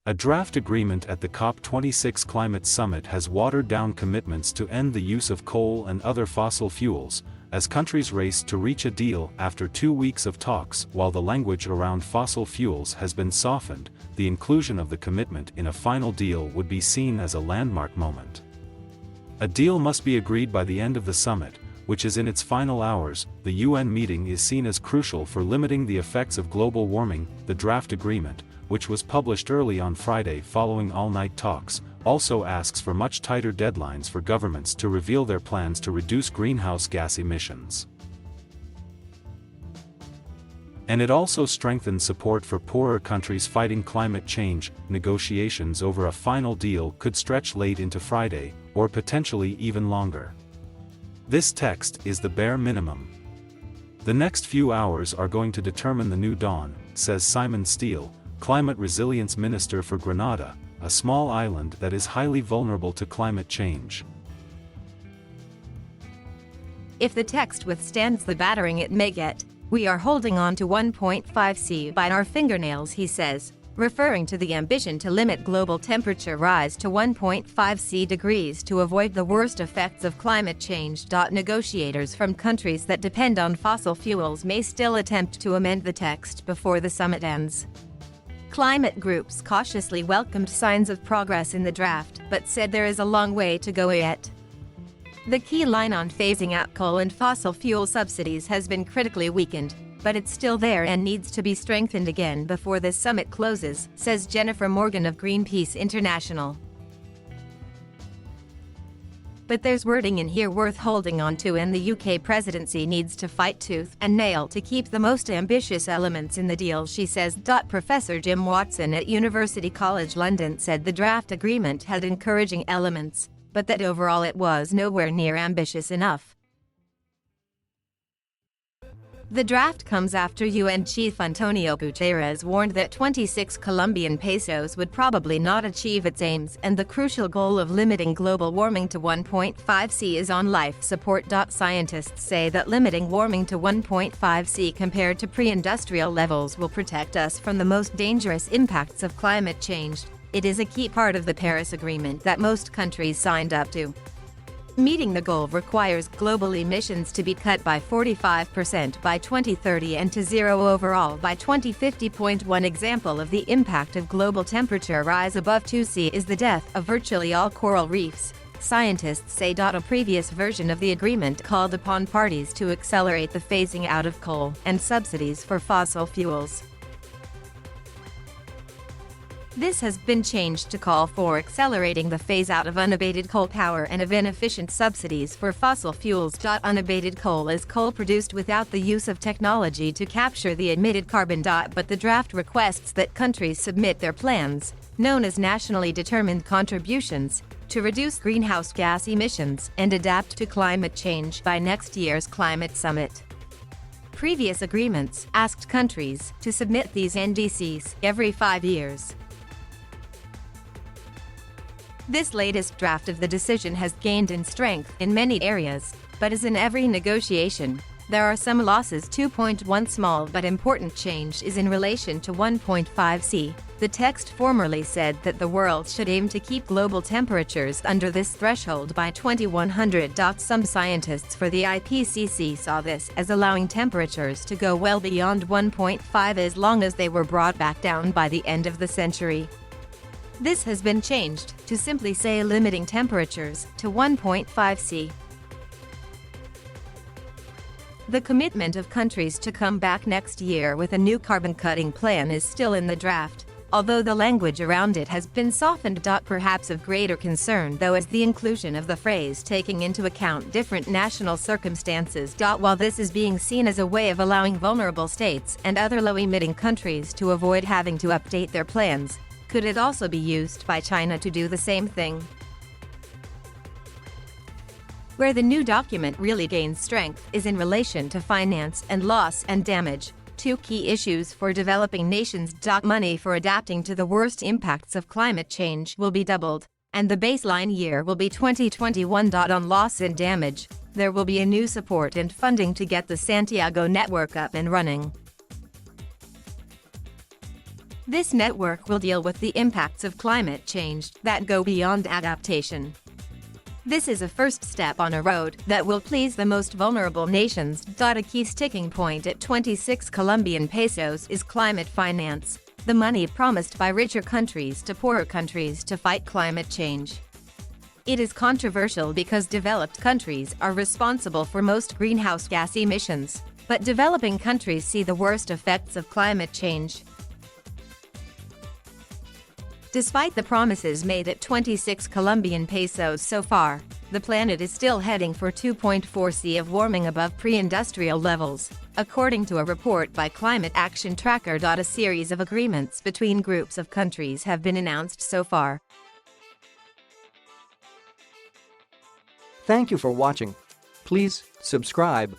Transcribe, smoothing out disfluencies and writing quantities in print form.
A draft agreement at the COP26 climate summit has watered down commitments to end the use of coal and other fossil fuels, as countries race to reach a deal. After 2 weeks of talks. While the language around fossil fuels has been softened, the inclusion of the commitment in a final deal would be seen as a landmark moment. A deal must be agreed by the end of the summit, which is in its final hours. The UN meeting is seen as crucial for limiting the effects of global warming. The draft agreement, which was published early on Friday following all-night talks, also asks for much tighter deadlines for governments to reveal their plans to reduce greenhouse gas emissions. And it also strengthens support for poorer countries fighting climate change. Negotiations over a final deal could stretch late into Friday, or potentially even longer. This text is the bare minimum. The next few hours are going to determine the new dawn, says Simon Steele, Climate Resilience Minister for Grenada, a small island that is highly vulnerable to climate change. If the text withstands the battering it may get, we are holding on to 1.5°C by our fingernails, he says, referring to the ambition to limit global temperature rise to 1.5°C degrees to avoid the worst effects of climate change. Negotiators from countries that depend on fossil fuels may still attempt to amend the text before the summit ends. Climate groups cautiously welcomed signs of progress in the draft, but said there is a long way to go yet. The key line on phasing out coal and fossil fuel subsidies has been critically weakened, but it's still there and needs to be strengthened again before this summit closes, says Jennifer Morgan of Greenpeace International. But there's wording in here worth holding on to, and the UK presidency needs to fight tooth and nail to keep the most ambitious elements in the deal, she says. Professor Jim Watson at University College London said the draft agreement had encouraging elements, but that overall it was nowhere near ambitious enough. The draft comes after UN Chief Antonio Guterres warned that 26 Colombian pesos would probably not achieve its aims, and the crucial goal of limiting global warming to 1.5°C is on life support. Scientists say that limiting warming to 1.5°C compared to pre-industrial levels will protect us from the most dangerous impacts of climate change. It is a key part of the Paris Agreement that most countries signed up to. Meeting the goal requires global emissions to be cut by 45% by 2030 and to zero overall by 2050. One example of the impact of global temperature rise above 2°C is the death of virtually all coral reefs, scientists say. A previous version of the agreement called upon parties to accelerate the phasing out of coal and subsidies for fossil fuels. This has been changed to call for accelerating the phase-out of unabated coal power and of inefficient subsidies for fossil fuels. Unabated coal is coal produced without the use of technology to capture the emitted carbon. But the draft requests that countries submit their plans, known as nationally determined contributions, to reduce greenhouse gas emissions and adapt to climate change by next year's climate summit. Previous agreements asked countries to submit these NDCs every 5 years. This latest draft of the decision has gained in strength in many areas, but as in every negotiation, there are some losses. 2.1 Small but important change is in relation to 1.5°C. The text formerly said that the world should aim to keep global temperatures under this threshold by 2100. Some scientists for the IPCC saw this as allowing temperatures to go well beyond 1.5 as long as they were brought back down by the end of the century. This has been changed to simply say limiting temperatures to 1.5°C. The commitment of countries to come back next year with a new carbon-cutting plan is still in the draft, although the language around it has been softened. Perhaps of greater concern, though, is the inclusion of the phrase taking into account different national circumstances. While this is being seen as a way of allowing vulnerable states and other low-emitting countries to avoid having to update their plans, could it also be used by China to do the same thing? Where the new document really gains strength is in relation to finance and loss and damage, two key issues for developing nations. Money for adapting to the worst impacts of climate change will be doubled, and the baseline year will be 2021. On loss and damage, there will be a new support and funding to get the Santiago network up and running. This network will deal with the impacts of climate change that go beyond adaptation. This is a first step on a road that will please the most vulnerable nations. A key sticking point at 26 Colombian pesos is climate finance, the money promised by richer countries to poorer countries to fight climate change. It is controversial because developed countries are responsible for most greenhouse gas emissions, but developing countries see the worst effects of climate change. Despite the promises made at 26 Colombian pesos so far, the planet is still heading for 2.4 C of warming above pre-industrial levels, according to a report by Climate Action Tracker. A series of agreements between groups of countries have been announced so far. Thank you for watching. Please subscribe.